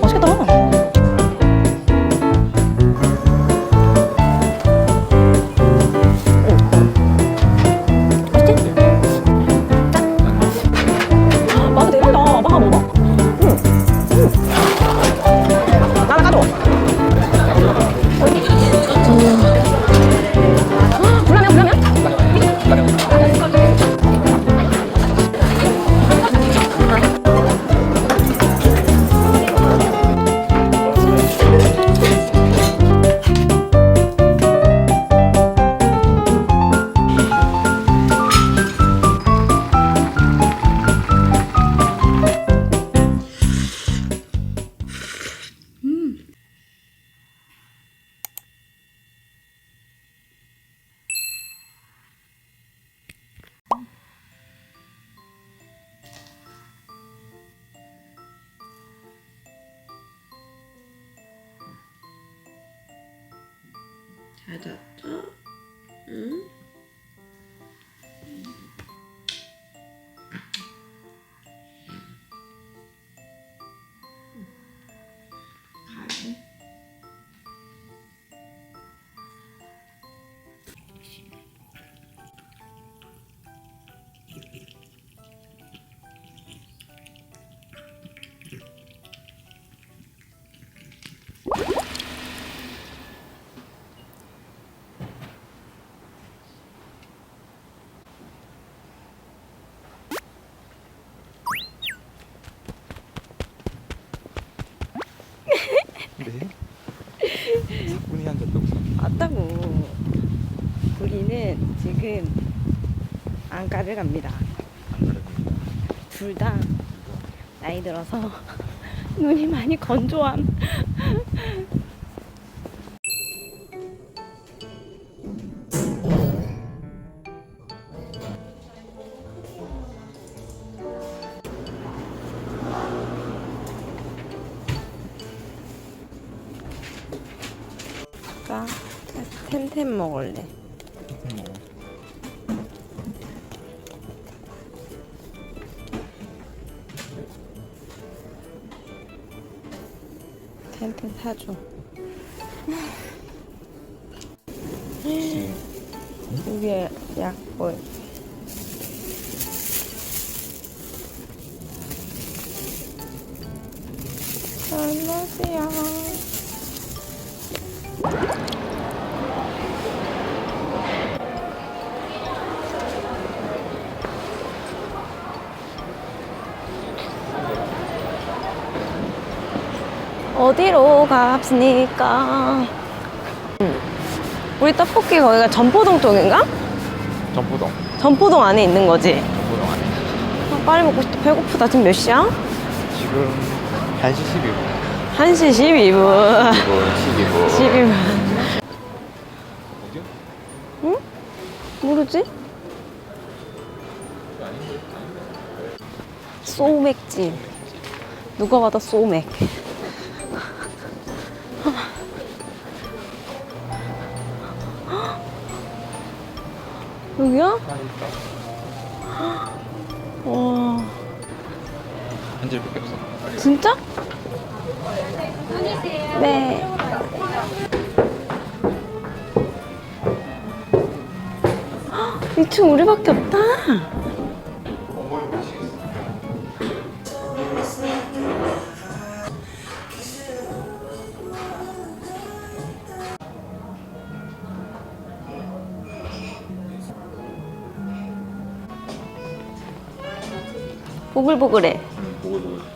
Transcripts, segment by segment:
맛있겠다. 맛 대박이다. 맛 먹어봐. 하나 가져. 불라면. 잘 잤죠? 응? 가야 돼? 네? 사뿐히 한 적도 없어. 왔다고. 우리는 지금 안가를 갑니다. 안 그래도. 둘 다 나이 들어서 눈이 많이 건조함. 나 템템 먹을래. 템템 사줘. 이게 약볼. 안녕하세요. 어디로 갑니까? 우리 떡볶이 거기가 전포동 쪽인가? 전포동. 전포동 안에 있는 거지? 전포동 안에. 아, 빨리 먹고 싶다. 배고프다. 지금 몇 시야? 지금 1시 12분. 1시 12분. 12분. 12분. 어디야? 응? 모르지? 소맥집. 누가 봐도 소맥. 여기야? 와. 한 줄밖에 없어. 진짜? 네. 헉, 2층 우리밖에 없다. 보글보글해. 보글보글.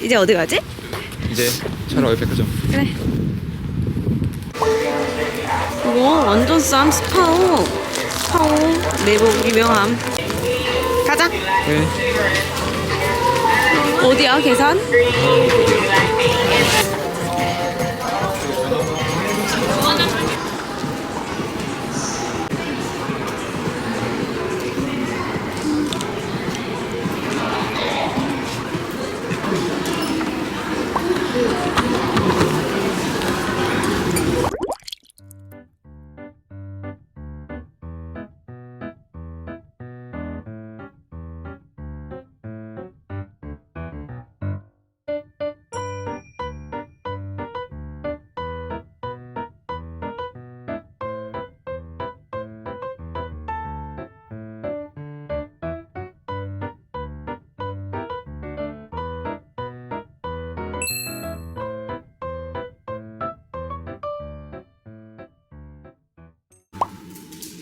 이제 어디 가지? 이제 철화의 백화점. 그래. 이거 완전 쌈 스파오. 스파오 내복 유명함. 가자. 네. 어디야 계산?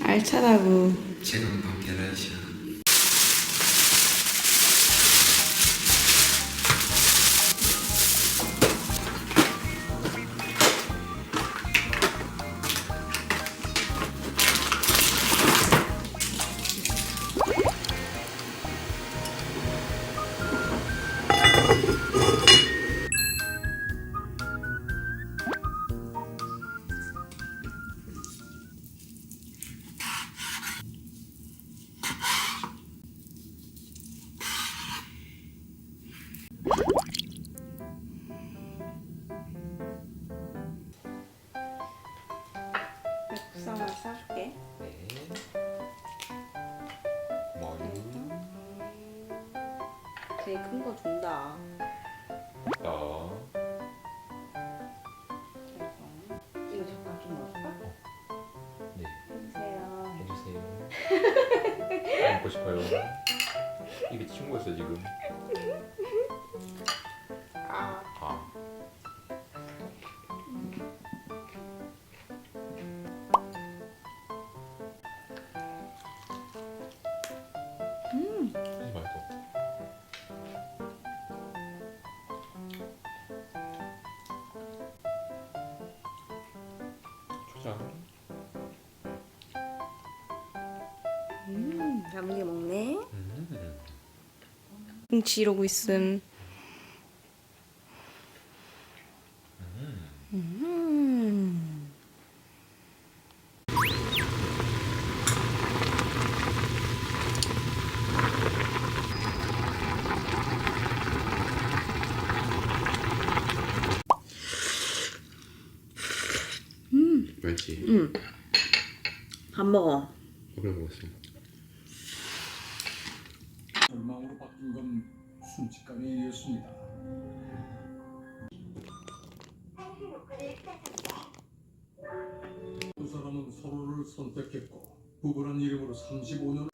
알차다고. 지금도 계란이야. 국수 하나 싸줄게. 제일 큰 거 준다. 이거 젓갈 좀 넣을까? 네. 해주세요. 해주세요. 먹고 싶어요. 입에 침 고있어 지금. 아. 진짜 맛있어. 초장. 야무지게 먹네. 뭉치 이러고 있음. 맛있지? 응. 밥 먹어. 오래 먹었어. 절망으로 바뀐 건 순식간의 일이었습니다. 두 사람은 서로를 선택했고 부부란 이름으로 35년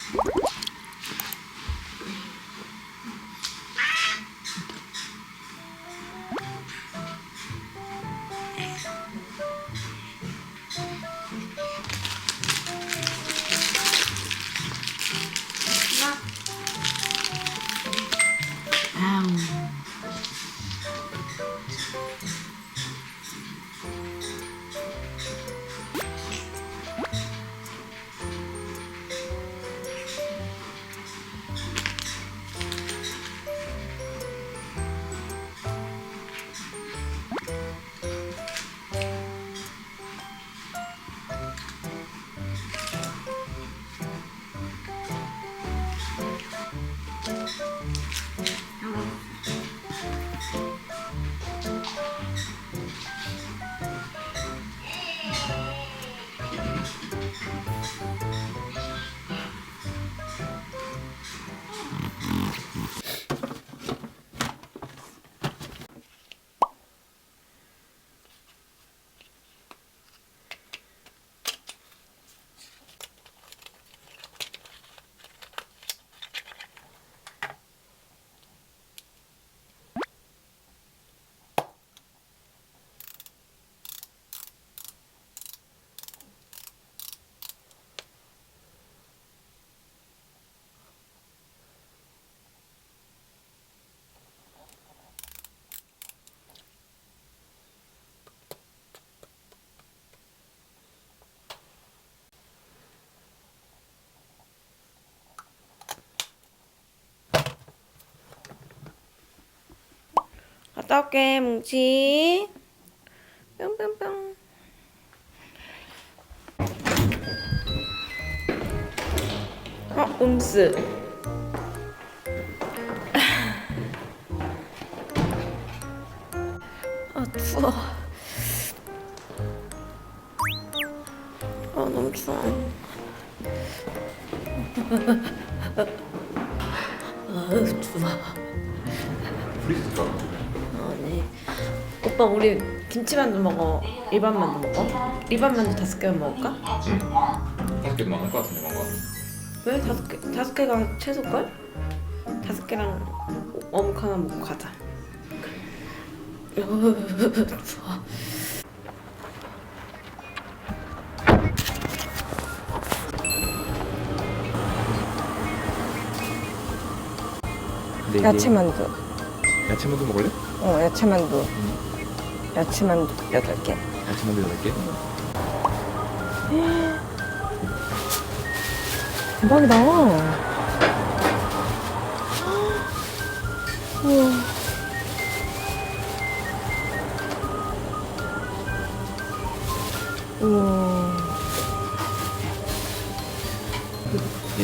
갔다 올게, 뭉치. 뿅뿅뿅. 음스. 추워. 너무 추워. 추워. 프리즈가 아니. 오빠, 우리 김치만두 먹어? 일반 만두 먹어? 일반 만두 5개만 먹을까? 5개 많을 것 같은데 뭔가. 왜? 5개가 최소걸? 5개랑 어묵 하나 먹고 가자. 추워. 야채만두. 야채만두 먹을래? 야채만두. 야채만두 8개. 야채만두 8개? 대박이다. 우와. 우와. 예.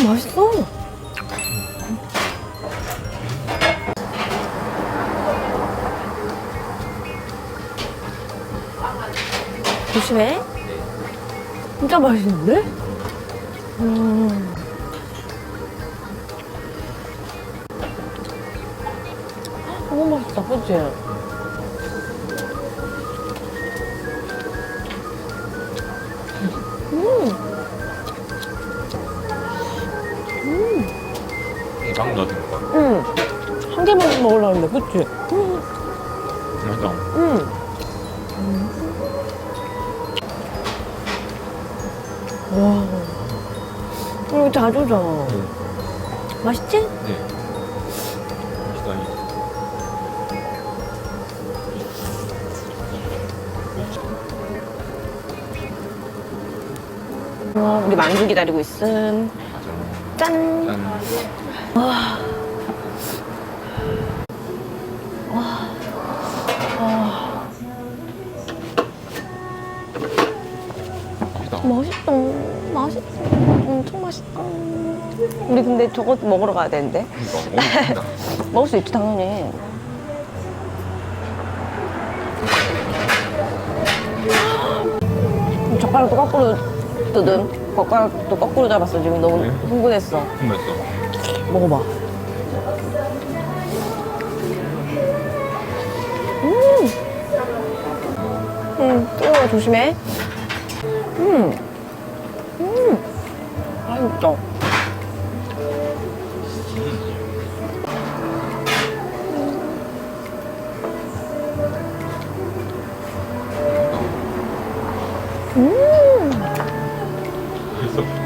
맛있어. 조심해. 진짜 맛있는데? 너무 맛있다, 그치? 빵 넣어준 거. 한 개만 먹으려고 했는데, 그치? 맛있다. 와. 이거 자주 오잖아. 맛있지? 네. 맛있다. 우리 만두 기다리고 있음. 짠. 짠. 와. 맛있다. 맛있다. 엄청 맛있다. 우리 근데 저거 먹으러 가야 되는데. 그러니까 먹을 수 있지, 당연히. 젓가락도 거꾸로 뜯음. 젓가락도 거꾸로 잡았어. 지금 너무 네. 흥분했어. 맛있어. 먹어봐. 뜨거워. 조심해. 맛있다.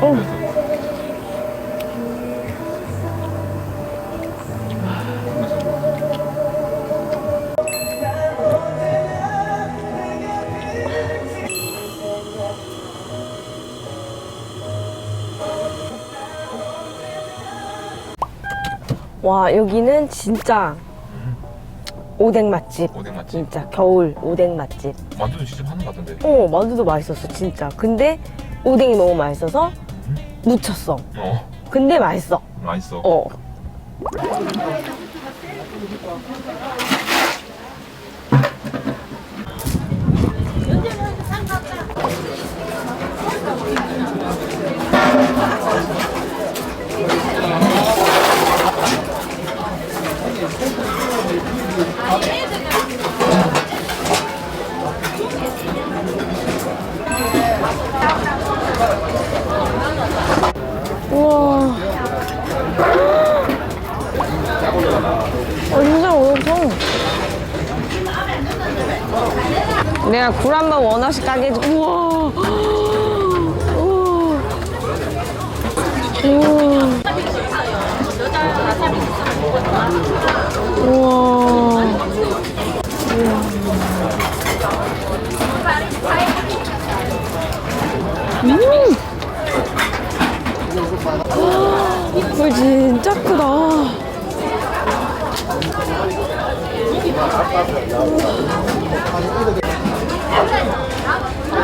맛있어. 와, 여기는 진짜 오뎅 맛집. 오뎅 맛집. 진짜 겨울 오뎅 맛집. 만두도 직접 하는 것 같은데. 만두도 맛있었어, 진짜. 근데 오뎅이 너무 맛있어서 묻혔어. 근데 맛있어. 맛있어. 우와. 진짜 어렵어. 내가 굴 한번 원없이 가게 해줘. 우와. 우와.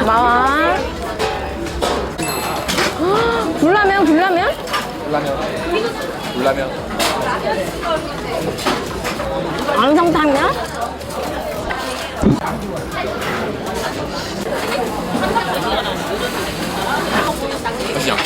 나와. 불라면? 불라면. 왕성탕면? 시장.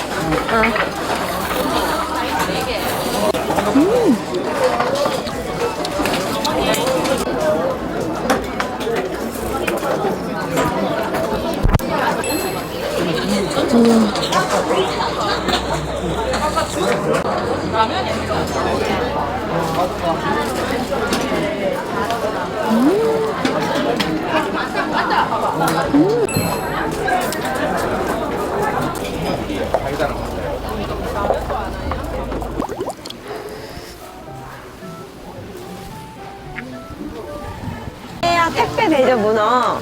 야, 택배 대접 문어.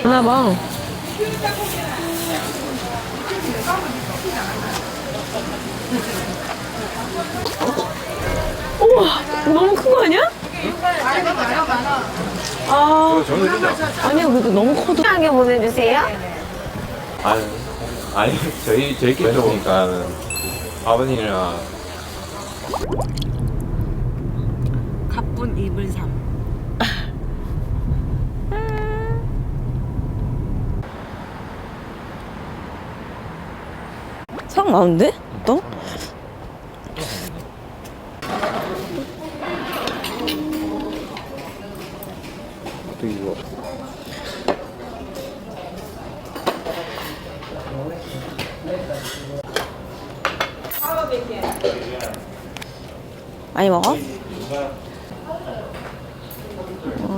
하나 봐. 우와, 너무 큰 거 아니야? 아, 아니요, 그래도 너무 커도. 하게 보내주세요. 아니 저희끼리 보니까 아버님이랑 가쁜 이불 삶. 상 나는데? 너? 또 이거. 많이 먹어?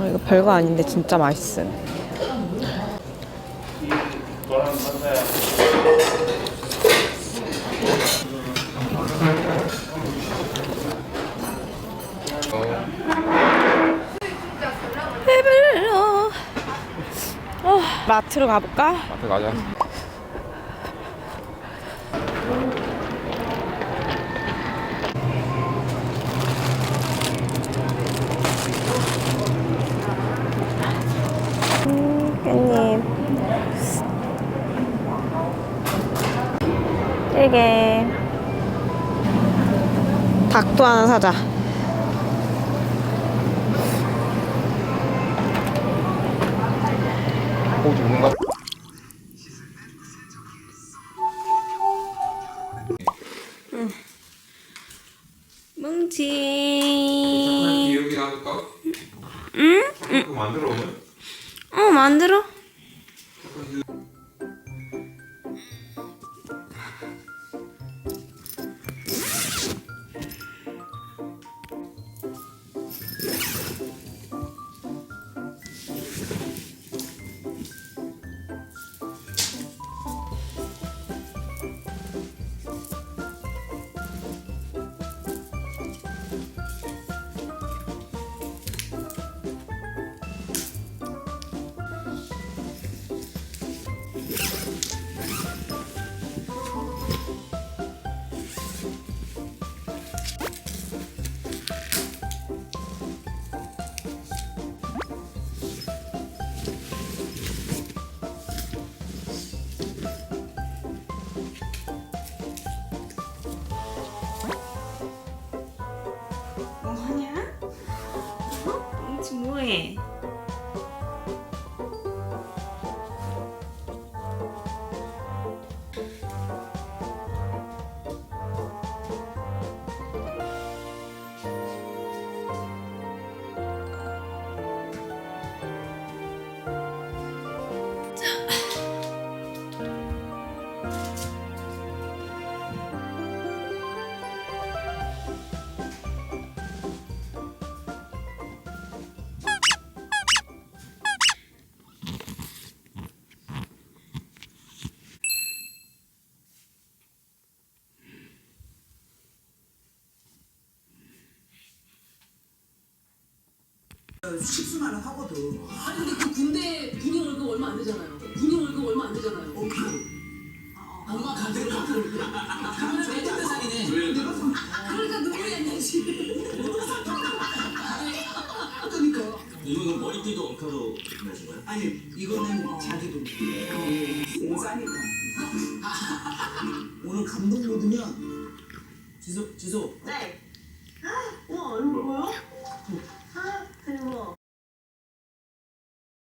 이거 별거 아닌데 진짜 맛있음. 배불러. 마트로 가볼까? 마트 가자. 깻잎 1개. 닭도 하나 사자. 고 죽는 거. 뭉치. 기억이랑 할까? 응? 그거 만들어 오면? 만들어. 뭐하냐? 뭉치 뭐해? 십수만 원 하거든. 아니 근데 그 군대 군인 월급 얼마 안 되잖아요. 군인 월급 얼마 안 되잖아요. 엄마 가대로 그러면 내년 대상이네. 그러니까 눈물이 안 나지. 그러니까 아니 이거는 자기 돈. 싸니까. 오늘 감동 모드면 지소. 네. 와 이거 뭐야?